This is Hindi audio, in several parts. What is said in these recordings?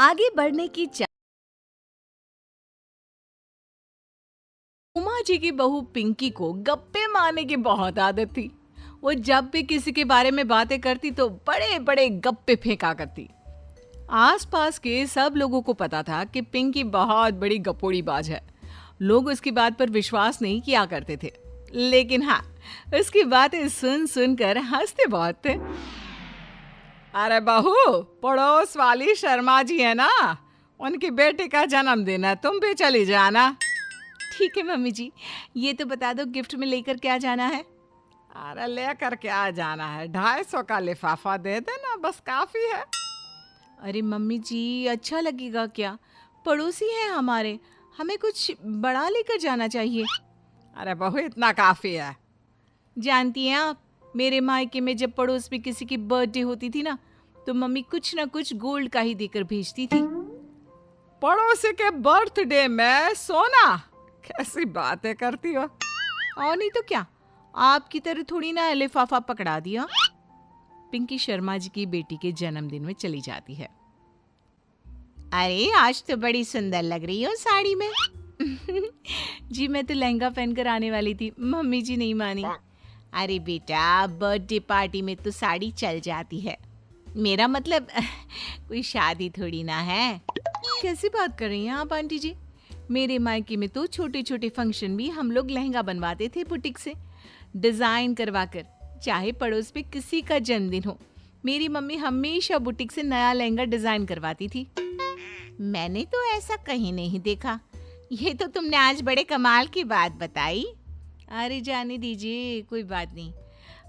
आगे बढ़ने की उमा जी की बहू पिंकी को गप्पे मारने की बहुत आदत थी। वो जब भी किसी के बारे में बातें करती तो बड़े बड़े गप्पे फेंका करती। आसपास के सब लोगों को पता था कि पिंकी बहुत बड़ी गपोड़ी बाज है। लोग उसकी बात पर विश्वास नहीं किया करते थे, लेकिन हाँ, उसकी बातें सुन सुनकर हंसते बहुत थे। अरे बहू, पड़ोस वाली शर्मा जी है ना, उनकी बेटी का जन्मदिन है, तुम भी चली जाना। ठीक है मम्मी जी, ये तो बता दो गिफ्ट में लेकर क्या जाना है। अरे लेकर क्या जाना है, 250 का लिफाफा दे देना, बस काफी है। अरे मम्मी जी, अच्छा लगेगा क्या? पड़ोसी हैं हमारे, हमें कुछ बड़ा लेकर जाना चाहिए। अरे बहू, इतना काफी है। जानती हैं आप, मेरे मायके में जब पड़ोस में किसी की बर्थडे होती थी ना, तो मम्मी कुछ ना कुछ गोल्ड का ही देकर भेजती थी। पड़ोसी के बर्थडे में सोना? कैसी बातें करती हो। और नहीं तो क्या, आपकी तरह थोड़ी ना लिफाफा पकड़ा दिया। पिंकी शर्मा जी की बेटी के जन्मदिन में चली जाती है। अरे आज तो बड़ी सुंदर लग रही हो साड़ी में। जी मैं तो लहंगा पहनकर आने वाली थी, मम्मी जी नहीं मानी। अरे बेटा, बर्थडे पार्टी में तो साड़ी चल जाती है, मेरा मतलब कोई शादी थोड़ी ना है। कैसी बात कर रही हैं आप आंटी जी? मेरे मायके में तो छोटे छोटे फंक्शन भी हम लोग लहंगा बनवाते थे बुटीक से, डिजाइन करवा कर। चाहे पड़ोस में किसी का जन्मदिन हो, मेरी मम्मी हमेशा बुटीक से नया लहंगा डिजाइन करवाती थी। मैंने तो ऐसा कहीं नहीं देखा, ये तो तुमने आज बड़े कमाल की बात बताई। अरे जाने दीजिए, कोई बात नहीं।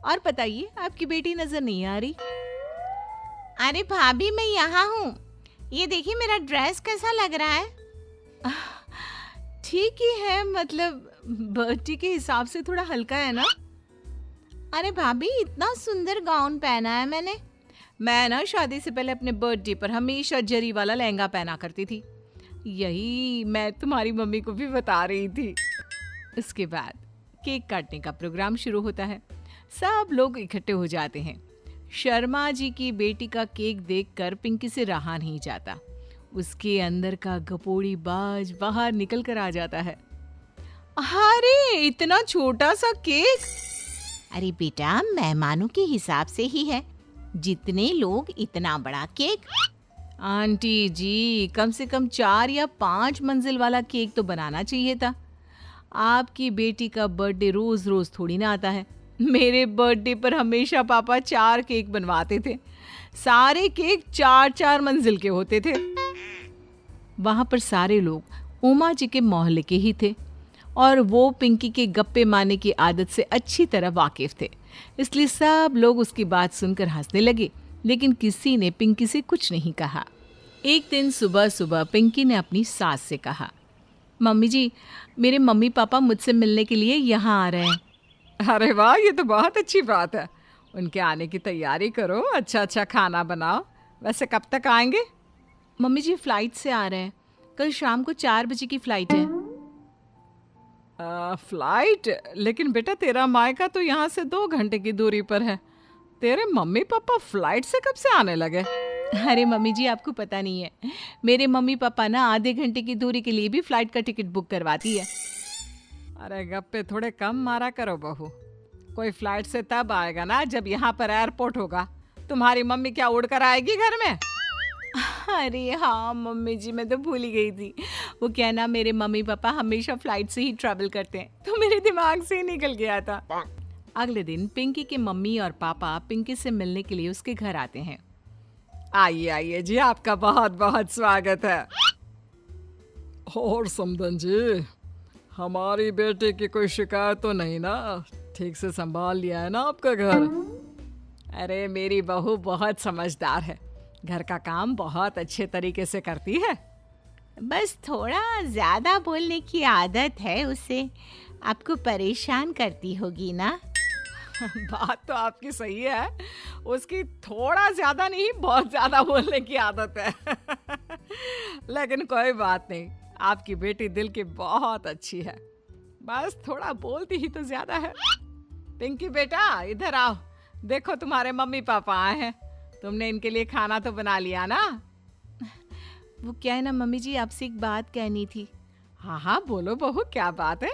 और बताइए, आपकी बेटी नजर नहीं आ रही? अरे भाभी, मैं यहाँ हूँ, ये देखिए मेरा ड्रेस कैसा लग रहा है। ठीक ही है, मतलब बर्थडे के हिसाब से थोड़ा हल्का है ना। अरे भाभी, इतना सुंदर गाउन पहना है मैंने। मैं ना शादी से पहले अपने बर्थडे पर हमेशा जरी वाला लहंगा पहना करती थी, यही मैं तुम्हारी मम्मी को भी बता रही थी। इसके बाद केक काटने का प्रोग्राम शुरू होता है। सब लोग इकट्ठे हो जाते हैं। शर्मा जी की बेटी का केक देखकर पिंकी से रहा नहीं जाता। उसके अंदर का गपोड़ी बाज बाहर निकल कर आ जाता है। अरे इतना छोटा सा केक! अरे बेटा, मेहमानों के हिसाब से ही है, जितने लोग इतना बड़ा केक। आंटी जी, कम से कम 4 या 5 मंजिल वाला केक तो बनाना चाहिए था। आपकी बेटी का बर्थडे रोज रोज थोड़ी ना आता है। मेरे बर्थडे पर हमेशा पापा 4 केक बनवाते थे, सारे केक 4-4 मंजिल के होते थे। वहां पर सारे लोग उमा जी के मोहल्ले के ही थे और वो पिंकी के गप्पे मारने की आदत से अच्छी तरह वाकिफ थे, इसलिए सब लोग उसकी बात सुनकर हंसने लगे, लेकिन किसी ने पिंकी से कुछ नहीं कहा। एक दिन सुबह सुबह पिंकी ने अपनी सास से कहा, मम्मी जी, मेरे मम्मी पापा मुझसे मिलने के लिए यहाँ आ रहे हैं। अरे वाह, ये तो बहुत अच्छी बात है। उनके आने की तैयारी करो, अच्छा अच्छा खाना बनाओ। वैसे कब तक आएंगे? मम्मी जी फ्लाइट से आ रहे हैं, कल शाम को 4 बजे की फ्लाइट है। फ्लाइट? लेकिन बेटा, तेरा मायका तो यहाँ से 2 घंटे की दूरी पर है। तेरे मम्मी पापा फ्लाइट से कब से आने लगे? अरे मम्मी जी, आपको पता नहीं है, मेरे मम्मी पापा ना आधे घंटे की दूरी के लिए भी फ्लाइट का टिकट बुक करवाती है। अरे गप्पे थोड़े कम मारा करो बहू, कोई फ्लाइट से तब आएगा ना जब यहाँ पर एयरपोर्ट होगा। तुम्हारी मम्मी क्या उड़कर आएगी घर में? अरे हाँ मम्मी जी, मैं तो भूल ही गई थी। वो क्या ना, मेरे मम्मी पापा हमेशा फ्लाइट से ही ट्रैवल करते हैं, तो मेरे दिमाग से ही निकल गया था। अगले दिन पिंकी के मम्मी और पापा पिंकी से मिलने के लिए उसके घर आते हैं। आइए आइए जी, आपका बहुत बहुत स्वागत है। और समदन जी, हमारी बेटे की कोई शिकायत तो नहीं ना? ठीक से संभाल लिया है ना आपका घर? अरे मेरी बहू बहुत समझदार है, घर का काम बहुत अच्छे तरीके से करती है। बस थोड़ा ज्यादा बोलने की आदत है उसे, आपको परेशान करती होगी ना? बात तो आपकी सही है, उसकी थोड़ा ज्यादा नहीं बहुत ज्यादा बोलने की आदत है। लेकिन कोई बात नहीं, आपकी बेटी दिल की बहुत अच्छी है, बस थोड़ा बोलती ही तो ज्यादा है। पिंकी बेटा, इधर आओ, देखो तुम्हारे मम्मी पापा आए हैं, तुमने इनके लिए खाना तो बना लिया ना? वो क्या है ना मम्मी जी, आपसे एक बात कहनी थी। हाँ हाँ बोलो बहू, क्या बात है?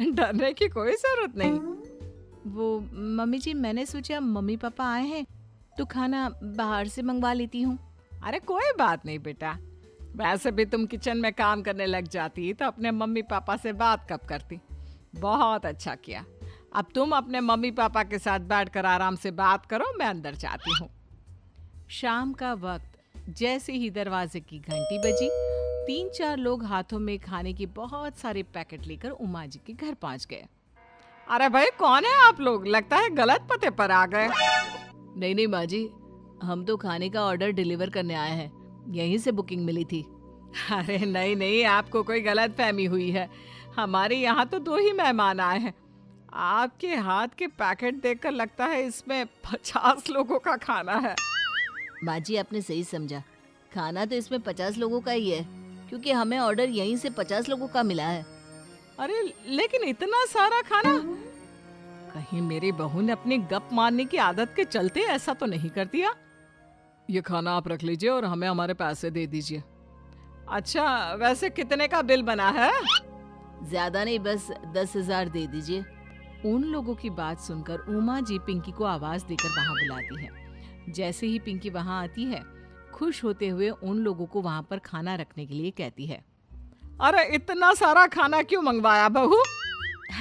डरने की कोई जरूरत नहीं। वो मम्मी जी, मैंने सोचा मम्मी पापा आए हैं तो खाना बाहर से मंगवा लेती हूँ। अरे कोई बात नहीं बेटा, वैसे भी तुम किचन में काम करने लग जाती तो अपने मम्मी पापा से बात कब करती। बहुत अच्छा किया। अब तुम अपने मम्मी पापा के साथ बैठकर आराम से बात करो, मैं अंदर जाती हूँ। शाम का वक्त, जैसे ही दरवाजे की घंटी बजी, 3-4 लोग हाथों में खाने की बहुत सारे पैकेट लेकर उमा जी के घर पहुंच गए। अरे भाई कौन है आप लोग? लगता है गलत पते पर आ गए। नहीं नहीं माँ जी, हम तो खाने का ऑर्डर डिलीवर करने आए हैं, यहीं से बुकिंग मिली थी। अरे नहीं नहीं, आपको कोई गलत फहमी हुई है। हमारे यहाँ तो 2 ही मेहमान आए हैं। आपके हाथ के पैकेट देखकर लगता है इसमें 50 लोगों का खाना है। माँ जी, आपने सही समझा, खाना तो इसमें 50 लोगों का ही है, क्योंकि हमें ऑर्डर यहीं से 50 लोगों का मिला है। अरे लेकिन इतना सारा खाना, कहीं मेरी बहू ने अपनी गप मारने की आदत के चलते ऐसा तो नहीं कर दिया? ये खाना आप रख लीजिए और हमें हमारे पैसे दे दीजिए। अच्छा, वैसे कितने का बिल बना है? ज्यादा नहीं, बस 10,000 दे दीजिए। उन लोगों की बात सुनकर उमा जी पिंकी को आवाज देकर वहां बुलाती है। जैसे ही पिंकी वहां आती है, खुश होते हुए उन लोगों को वहां पर खाना रखने के लिए कहती है। अरे इतना सारा खाना क्यों मंगवाया बहू?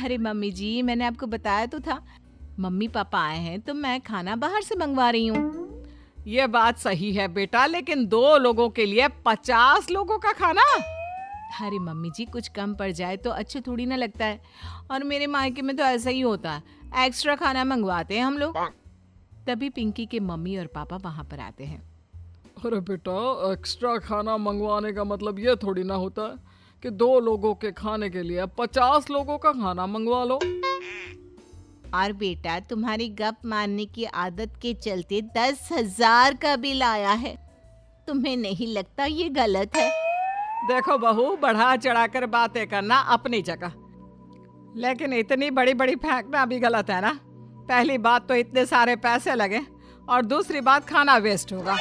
अरे मम्मी जी, मैंने आपको बताया तो था, मम्मी पापा आए हैं तो मैं खाना बाहर से मंगवा रही हूँ। ये बात सही है बेटा, लेकिन 2 लोगों के लिए 50 लोगों का खाना? अरे मम्मी जी, कुछ कम पड़ जाए तो अच्छे थोड़ी ना लगता है, और मेरे मायके में तो ऐसा ही होता है, एक्स्ट्रा खाना मंगवाते हैं हम लोग। तभी पिंकी के मम्मी और पापा वहां पर आते हैं। अरे बेटा, एक्स्ट्रा खाना मंगवाने का मतलब ये थोड़ी ना होता है कि 2 लोगों के खाने के लिए 50 लोगों का खाना मंगवा लो। और बेटा, तुम्हारी गप मारने की आदत के चलते 10,000 का बिल आया है। तुम्हें नहीं लगता ये गलत है? देखो बहू, बढ़ा चढ़ाकर बातें करना अपनी जगह, लेकिन इतनी बड़ी बड़ी फेंकना भी गलत है ना। पहली बात तो इतने सारे पैसे लगे, और दूसरी बात खाना वेस्ट होगा।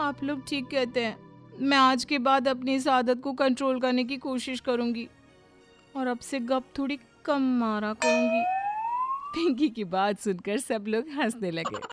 आप लोग ठीक कहते हैं, मैं आज के बाद अपनी इस आदत को कंट्रोल करने की कोशिश करूंगी और अब से गप थोड़ी कम मारा करूंगी। पिंकी की बात सुनकर सब लोग हंसने लगे।